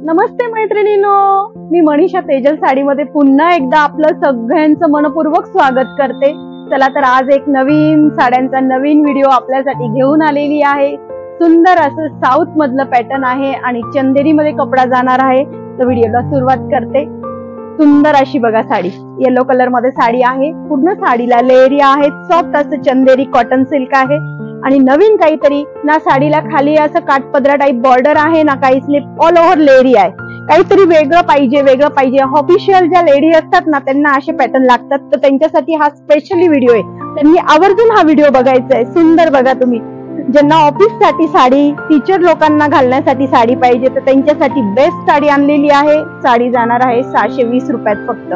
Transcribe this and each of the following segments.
नमस्ते मैत्रिणींनो, मी मनीषा तेजल साडीमध्ये पुन्हा एकदा आपलं सगळ्यांचं मनपूर्वक स्वागत करते। चला तर आज एक नवीन साड्यांचा नवीन व्हिडिओ आपल्यासाठी घेऊन आलेली आहे। सुंदर असं साऊथ मधलं पॅटर्न आहे आणि चंदेरी मध्ये कपडा जाणार आहे। तर व्हिडिओला सुरुवात करते। सुंदर अशी बघा साडी, येलो कलर मध्ये साडी आहे। पूर्ण साडीला लेयरिया आहेत, सॉफ्ट असं चंदेरी कॉटन सिल्क आहे आणि नवीन काहीतरी ना साडीला खाली असं काठपदरा टाइप बॉर्डर आहे ना काही स्लिप, ऑल ओव्हर लेयरिया आहे। काहीतरी वेगळं पाहिजे। ऑफिशियल ज्या लेडी असतात ना त्यांना असे पॅटर्न लागतात, तर त्यांच्यासाठी हा स्पेशली व्हिडिओ आहे। त्यांनी आवर्जून हा व्हिडिओ बघायचा आहे। सुंदर बघा तुम्ही, ज्यांना ऑफिस साठी साडी, टीचर लोकांना घालण्यासाठी साडी पाहिजे तर त्यांच्यासाठी बेस्ट साडी आणलेली आहे। साडी जाणार आहे 620 रुपयात फक्त।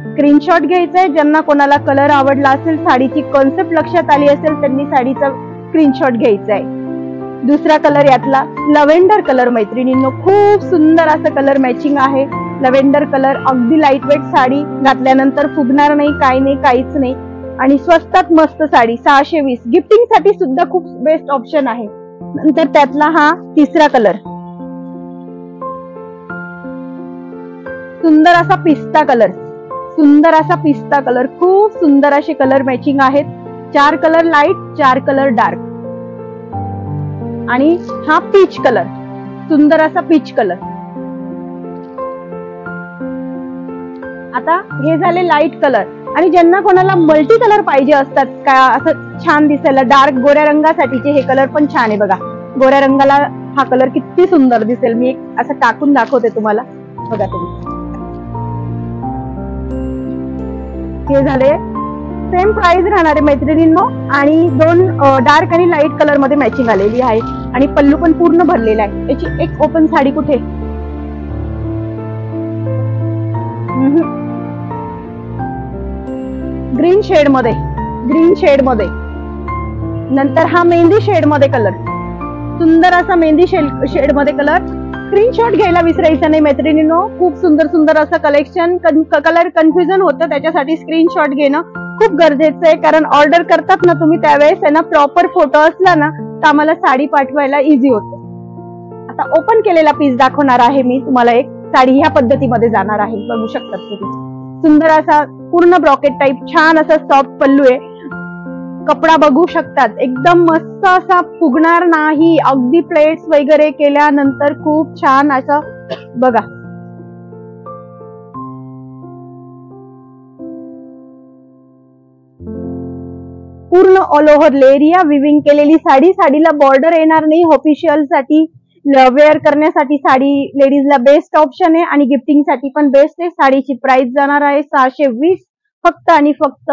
स्क्रीनशॉट घ्यायचा आहे। ज्यांना कोणाला कलर आवडला असेल, साडीची कॉन्सेप्ट लक्षात आली असेल, त्यांनी साडीचा स्क्रीनशॉट घ्यायचा आहे। दुसरा कलर यातला लव्हेंडर कलर मैत्रिणींनो, खूप सुंदर असं कलर मॅचिंग आहे। लव्हेंडर कलर, अगदी लाईट वेट साडी, घातल्यानंतर फुगणार नाही, काही नाही, काहीच नाही आणि स्वस्तात मस्त साडी 620। गिफ्टिंग साठी सुद्धा खूप बेस्ट ऑप्शन आहे। नंतर त्यातला हा तिसरा कलर, सुंदर असा पिस्ता कलर, खूप सुंदर असे कलर मॅचिंग आहेत। 4 कलर लाईट, 4 कलर डार्क आणि हा पीच कलर, सुंदर असा पीच कलर। आता हे झाले लाईट कलर आणि ज्यांना कोणाला मल्टी कलर पाहिजे असतात का असं छान दिसायला, डार्क गोऱ्या रंगासाठीचे हे कलर पण छान आहे बघा। गोऱ्या रंगाला हा कलर किती सुंदर दिसेल, मी एक असं टाकून दाखवते तुम्हाला, बघा तुम्ही। हे झाले, सेम प्राइस राहणार आहे मैत्रिणींनो आणि दोन डार्क आणि लाईट कलर मध्ये मॅचिंग आलेली आहे आणि पल्लू पण पूर्ण भरलेला आहे। याची एक ओपन साडी कुठे, ग्रीन शेड मध्ये, नंतर हा मेहंदी शेड मध्ये कलर, सुंदर असा मेहंदी शेड मध्ये कलर। स्क्रीनशॉट घ्यायला विसरायचं नाही मैत्रिणींनो, खूप सुंदर असं कलेक्शन। कलर कन्फ्युजन होतं, त्याच्यासाठी स्क्रीनशॉट घेणं खूप गरजेचं आहे, कारण ऑर्डर करतात ना तुम्ही त्यावेळेस आहे ना प्रॉपर फोटो असला ना तर आम्हाला साडी पाठवायला इझी होतं। आता ओपन केलेला पीस दाखवणार आहे मी तुम्हाला। एक साडी ह्या पद्धतीमध्ये जाणार आहे, बघू शकतात तुम्ही। सुंदर असा पूर्ण ब्रॉकेट टाइप, छान असा सॉफ्ट पल्लू आहे। कपडा बघू शकतात, एकदम मस्त असा, फुगणार नाही। अगदी प्लेट्स वगैरे केल्यानंतर खूप छान असं बघा। पूर्ण ऑल ओव्हर लेरिया विविंग केलेली साडी, साडीला बॉर्डर येणार नाही। ऑफिशियल साठी वेअर करण्यासाठी साडी लेडीजला बेस्ट ऑप्शन आहे आणि गिफ्टिंग साठी पण बेस्ट आहे। साडीची प्राइस जाणार आहे 620 फक्त आणि फक्त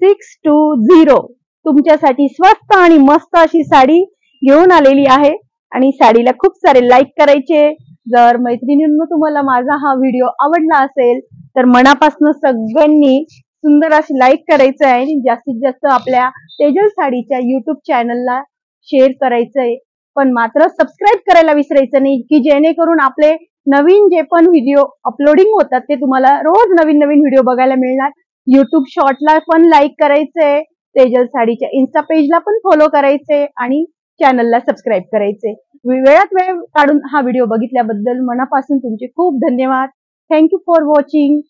620। तुमच्यासाठी स्वस्त आणि मस्त अशी साडी घेऊन आलेली आहे आणि साडीला खूप सारे लाईक करायचे। जर मैत्रिणींनो तुम्हाला माझा हा व्हिडिओ आवडला असेल तर मनापासून सगळ्यांनी सुंदर अशी लाईक करायचं आहे आणि जास्तीत जास्त आपल्या तेजल साडीच्या युट्यूब चॅनलला शेअर करायचंय, पण मात्र सबस्क्राईब करायला विसरायचं नाही, की जेणेकरून आपले नवीन जे पण व्हिडिओ अपलोडिंग होतात ते तुम्हाला रोज नवीन व्हिडिओ बघायला मिळणार। युट्यूब शॉर्टला पण लाईक करायचंय, तेजल साडीच्या इन्स्टा पेजला पण फॉलो करायचंय आणि चॅनलला सबस्क्राईब करायचंय। वेळात वेळ काढून हा व्हिडिओ बघितल्याबद्दल मनापासून तुमचे खूप धन्यवाद। Thank you for watching.